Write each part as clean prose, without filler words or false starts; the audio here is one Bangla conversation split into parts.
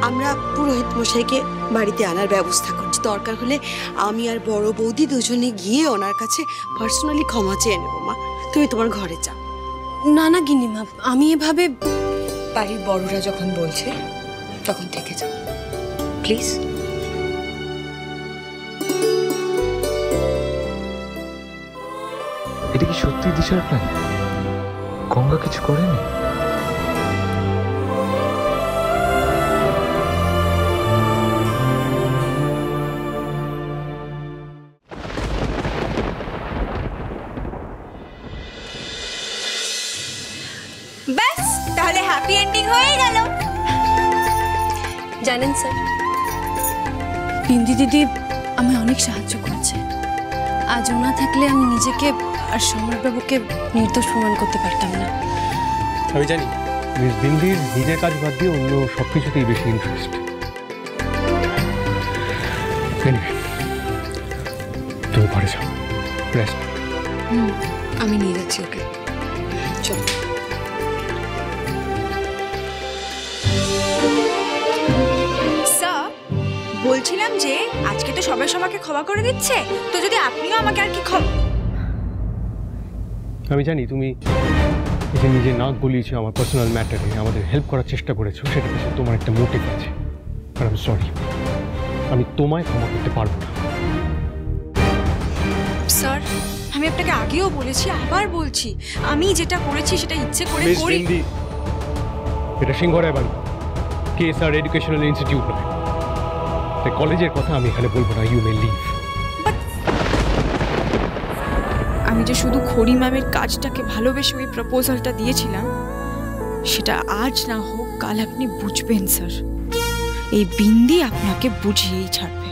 আমরা পুরোহিত মশাইকে বাড়িতে আনার ব্যবস্থা করছি। দরকার হলে আমি আর বড় বৌদি দুজনে গিয়ে ওনার কাছে পার্সোনালি ক্ষমা চেয়ে নেবো। মা, তুমি তোমার ঘরে যাও। না না গিন্নিমা, আমি এভাবে বাড়ির বড়রা যখন বলছে তখন থেকে যাও প্লিজ। এটা কি সত্যি দিশার প্ল্যান? গঙ্গা কিছু করেনি? ব্যাস, তাহলে হ্যাপি এন্ডিং হয়ে গেল। জানেন স্যার, বিন্দি দিদি আমায় অনেক সাহায্য করেছে। আজ ওনা থাকলে আমি নিজেকে আর সম্রাটবাবুকে নির্দোষ প্রমাণ করতে পারতাম না। আমি জানি মিস বিন্দির নিজের কাজ বাদ দিয়ে অন্য সবকিছুতেই বেশি ইন্টারেস্ট। তুমি ঘরে যাও, রেস্ট। আমি নিয়ে যাচ্ছি ওকে, চলো। বলছিলাম যে আজকে তো সবাই সবাইকে ক্ষমা করে দিচ্ছে, তো যদি আপনিও আমাকে আর কি আমি জানি তুমি যে নিজে নাক গলিয়েছো আমার পার্সোনাল ম্যাটারে, আমাদের হেল্প করার চেষ্টা করেছো, সেটা পিছনে তোমার একটা মোটিভ আছে। আর আমি সরি, আমি তোমায় ক্ষমা করতে পারবো না। স্যার, আমি আপনাকে আগেও বলেছি, আবার বলছি, আমি যেটা করেছি সেটা ইচ্ছে করে করি। এটা সিংহরায় বাড়ি, কেএসআর এডুকেশনাল ইনস্টিটিউট নয়। তাই কলেজের কথা আমি এখানে বলবো না। You may leave. আমি যে শুধু খড়ি ম্যামের কাজটাকে ভালোবেসে ওই প্রপোজালটা দিয়েছিলাম, সেটা আজ না হোক কাল আপনি বুঝবেন স্যার। এই বিন্দি আপনাকে বুঝিয়েই ছাড়বে।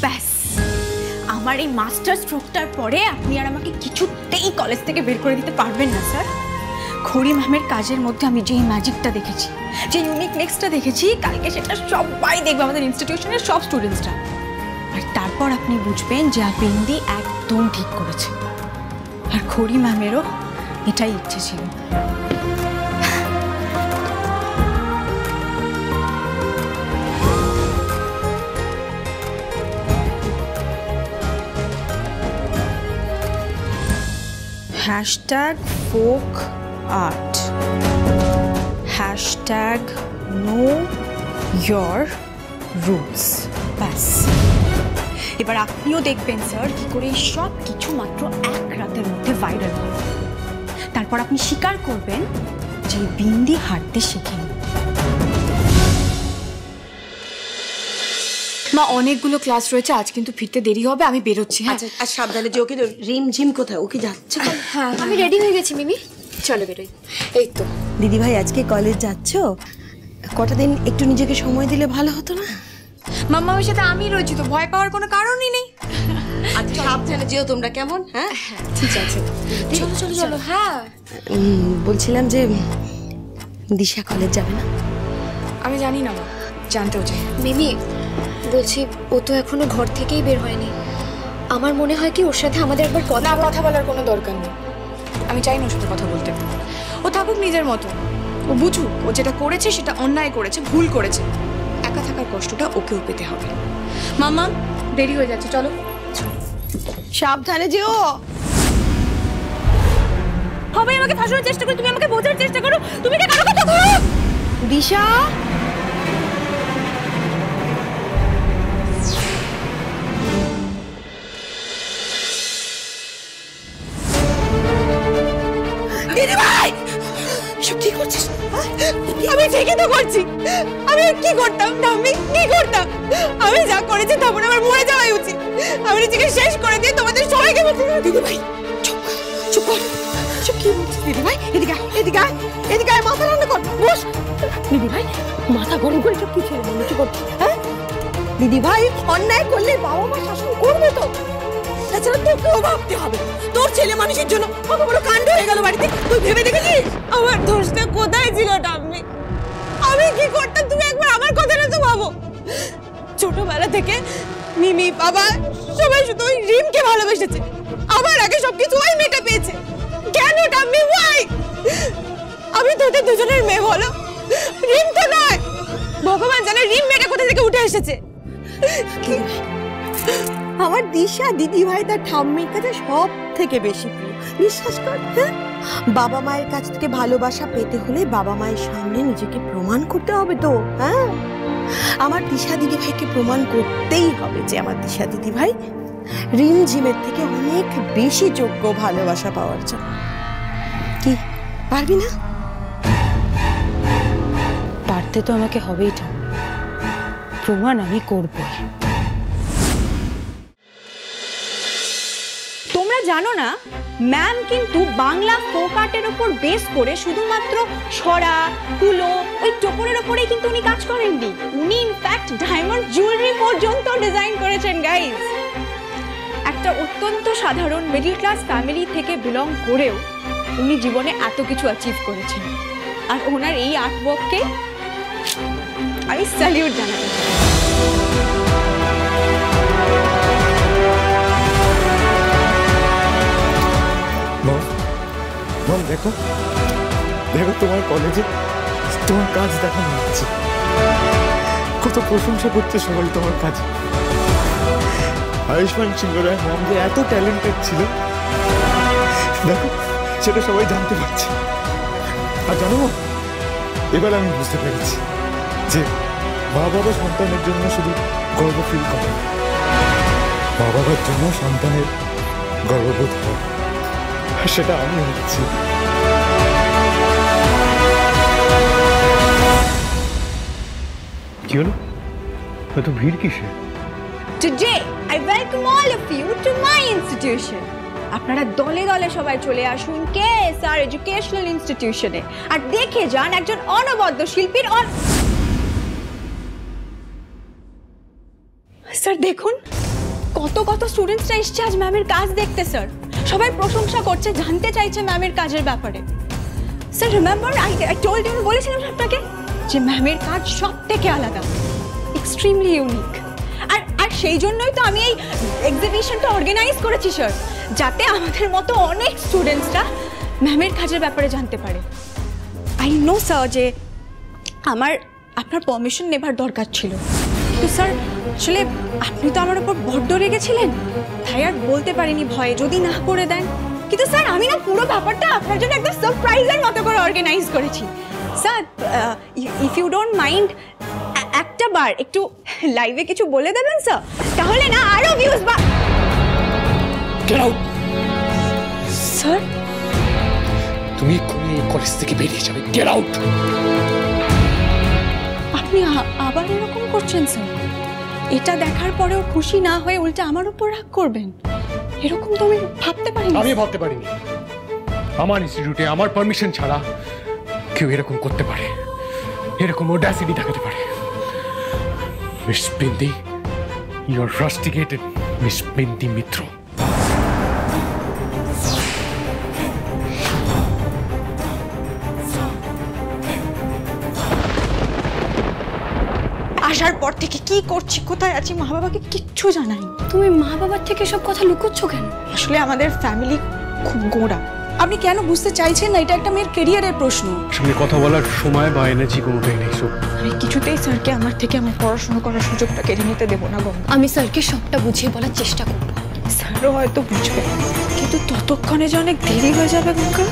ব্যাস, আমার এই মাস্টার স্ট্রোকটার পরে আপনি আর আমাকে কিছুতেই কলেজ থেকে বের করে দিতে পারবেন না স্যার। খড়ি ম্যামের কাজের মধ্যে আমি যেই ম্যাজিকটা দেখেছি, যে ইউনিকনেসটা দেখেছি, কালকে সেটা সবাই দেখবে, আমাদের ইনস্টিটিউশনের সব স্টুডেন্টসরা। আর তারপর আপনি বুঝবেন যে বিন্দি একদম ঠিক করেছে। আর খড়ি ম্যামেরও এটাই ইচ্ছে ছিল। #folk art, #know your roots। ব্যাস, এবার আপনিও দেখবেন স্যার কি করে সব কিছু মাত্র এক রাতের মধ্যে ভাইরাল হয়। তারপর আপনি স্বীকার করবেন যে বিন্দি হাঁটতে শেখেন। মা, অনেকগুলো ক্লাস রয়েছে, আজ কিন্তু ফিরতে দেরি হবে, আমি বেরোচ্ছি। হ্যাঁ, আর সাবধানে যে। ওকে রিমঝিম কোথায়? ওকে যাচ্ছে? হ্যাঁ, আমি রেডি হয়ে গেছি মিমি, চলো বেরোই। এই তো দিদি ভাই, আজকে কলেজ যাচ্ছ? কটা দিন একটু নিজেকে সময় দিলে ভালো হতো না? মাম্মার সাথে আমি রয়েছি, তো ভয় পাওয়ার কোনো কারণই নেই। আচ্ছা, সাবধানে যেও তোমরা, কেমন? হ্যাঁ, ঠিক আছে, চলো চলো চলো। হ্যাঁ, বলছিলাম যে দিশা কলেজ যাবে না? আমি জানি না মা, জানতেও চাই। মিমি বলছি, ও তো এখনো ঘর থেকেই বের হয়নি। আমার মনে হয় কি ওর সাথে আমাদের একবার কথা বলার কোনো দরকার নেই। আমি চাই না ওর সাথে কথা বলতে। ও থাকুক নিজের মতো, ও বুঝুক ও যেটা করেছে সেটা অন্যায় করেছে, ভুল করেছে। একা থাকার কষ্টটা ওকেও পেতে হবে। মাম্মা, দেরি হয়ে যাচ্ছে, চলো। সাবধানে যেও। সবাই আমাকে ফাঁসানোর চেষ্টা করো, তুমি আমাকে বোঝার চেষ্টা করো, তুমি কি কারো কথা বলো? দিশা, দিদি ভাই, সব ঠিক করছিস? আমি ঠিক ঠিকই তো করছি। আমি আর কি করতাম ঠাম্মি, কি করতাম? আমি যা করেছি তখন আমার মরে যাওয়াই উচিত। আমি নিজেকে শেষ করে দিয়ে তোমাদের সবাইকে বলতে দিদি ভাই চুপ চুপ কর, চুপ। কি বলছিস দিদি ভাই? এদিকে আয়, এদিকে আয়, এদিকে আয়, মাথা ঠান্ডা কর, বস। দিদি ভাই মাথা গরম করে সব কি ছেড়ে বলছি করছিস? হ্যাঁ দিদি ভাই, অন্যায় করলে বাবা মা শাসন করবে তো। তাছাড়া তোকেও ভাবতে হবে, তোর ছেলে মানুষের জন্য কত বড় কাণ্ড হয়ে গেল বাড়িতে। তুই ভেবে দেখেছিস আমার দোষটা কোথায় ছিল ঠাম্মি? আমি কি করতাম তুমি একবার আমার কথাটা তো ভাবো। ছোটবেলা থেকে মিমি বাবা সবাই শুধু ওই রিমকে ভালোবেসেছে, আমার আগে সবকিছু ওই মেয়েটা পেয়েছে। কেন ঠাম্মি, ওয়াই? আমি তোদের দুজনের মেয়ে, বলো? রিম তো নয়। ভগবান জানে রিম মেয়েটা কোথা থেকে উঠে এসেছে। আমার দিশা দিদি ভাই তার ঠাম্মির কাছে সব থেকে বেশি প্রিয়, বিশ্বাস কর। হ্যাঁ, বাবা মায়ের কাছ থেকে ভালোবাসা পেতে হলে বাবা মায়ের সামনে নিজেকে প্রমাণ করতে হবে তো। হ্যাঁ, আমার দিশা দিদি ভাইকে প্রমাণ করতেই হবে যে আমার দিশা দিদি ভাই রিম ঝিমের থেকে অনেক বেশি যোগ্য ভালোবাসা পাওয়ার জন্য। কি পারবি না? পারতে তো আমাকে হবেই, প্রমাণ আমি করবই। তোমরা জানো না, ম্যাম কিন্তু বাংলা ফোক আর্টের উপর বেস করে শুধুমাত্র ছড়া কুলো ওই টোপরের উপরেই কিন্তু উনি কাজ করেননি। উনি ইনফ্যাক্ট ডায়মন্ড জুয়েলারি পর্যন্ত ডিজাইন করেছেন গাইস। একটা অত্যন্ত সাধারণ মিডল ক্লাস ফ্যামিলি থেকে বিলং করেও উনি জীবনে এত কিছু অ্যাচিভ করেছেন। আর ওনার এই আর্টওয়ার্ককে আমি স্যালিউট জানাতে চাই। মম দেখো দেখো, তোমার কলেজে তোমার কাজ দেখানো হচ্ছে, কত প্রশংসা করছে সবাই তোমার কাজ। আয়ুষ্মান সিংহ রায় ম্যাম যে এত ট্যালেন্টেড ছিল দেখো, সেটা সবাই জানতে পারছে। আর জানো, এবার আমি বুঝতে পেরেছি যে মা বাবা সন্তানের জন্য শুধু গর্ব ফিল করে, মা বাবার জন্য সন্তানের গর্ববোধ হয়, আর সেটা আমি হচ্ছি। কি হলো? এত ভিড় কিসে? Today I welcome all of you to my institution. আপনারা দলে দলে সবাই চলে আসুন KSR এডুকেশনাল ইনস্টিটিউশনে আর দেখে যান একজন অনবদ্য শিল্পীর। স্যার দেখুন, কত কত স্টুডেন্টসরা এসছে আজ ম্যামের কাজ দেখতে। স্যার সবাই প্রশংসা করছে, জানতে চাইছে ম্যামের কাজের ব্যাপারে। Sir remember I told you, বলেছিলাম আপনাকে যে ম্যামের কাজ সব থেকে আলাদা, এক্সট্রিমলি ইউনিক। আর সেই জন্যই তো আমি এই এক্সিবিশনটা অর্গানাইজ করেছি স্যার, যাতে আমাদের মতো অনেক স্টুডেন্টসরা ম্যামের কাজের ব্যাপারে জানতে পারে। আই নো স্যার যে আপনার পারমিশন নেবার দরকার ছিল, তো স্যার আসলে আপনি তো আমার উপর বড্ড রেগেছিলেন, তাই আর বলতে পারিনি ভয়ে যদি না করে দেন। কিন্তু স্যার আমি না পুরো ব্যাপারটা আপনার জন্য একদম সারপ্রাইজের মতো করে অর্গানাইজ করেছি। Sir if you don't mind একটা বার একটু লাইভে কিছু বলে দেবেন স্যার, তাহলে না আরো ভিউজ বা। Get out! স্যার তুমি এক্ষুনি কলেজ থেকে বেরিয়ে যাবে। Get out! আপনি আবার এরকম করছেন স্যার? এটা দেখার পরেও খুশি না হয়ে উল্টে আমার উপর রাগ করবেন, এরকম তো আমি ভাবতে পারিনি। আমি ভাবতে পারিনি আমার ইনস্টিটিউটে আমার পারমিশন ছাড়া কেউ এরকম করতে পারে, এরকম অডাসিটি দেখাতে পারে। Miss Bindi, you are rusticated Miss Bindi Mitra. আসার পর থেকে কি করছি, কোথায় আছি, মা বাবাকে কিচ্ছু জানাই। তুমি মা বাবার থেকে সব কথা লুকোচ্ছ কেন? আসলে আমাদের ফ্যামিলি খুব গোঁড়া। আপনি কেন বুঝতে চাইছেন না? এটা একটা মেয়ের ক্যারিয়ারের প্রশ্ন। সঙ্গে কথা বলার সময় বা এনার্জি কোনোটাই নেই। আমি কিছুতেই স্যারকে আমার থেকে আমার পড়াশোনা করার সুযোগটা কেড়ে নিতে দেবো না গঙ্গা। আমি স্যারকে সবটা বুঝিয়ে বলার চেষ্টা করব। স্যারও হয়তো বুঝবে, কিন্তু ততক্ষণে যে অনেক দেরি হয়ে যাবে গঙ্গা।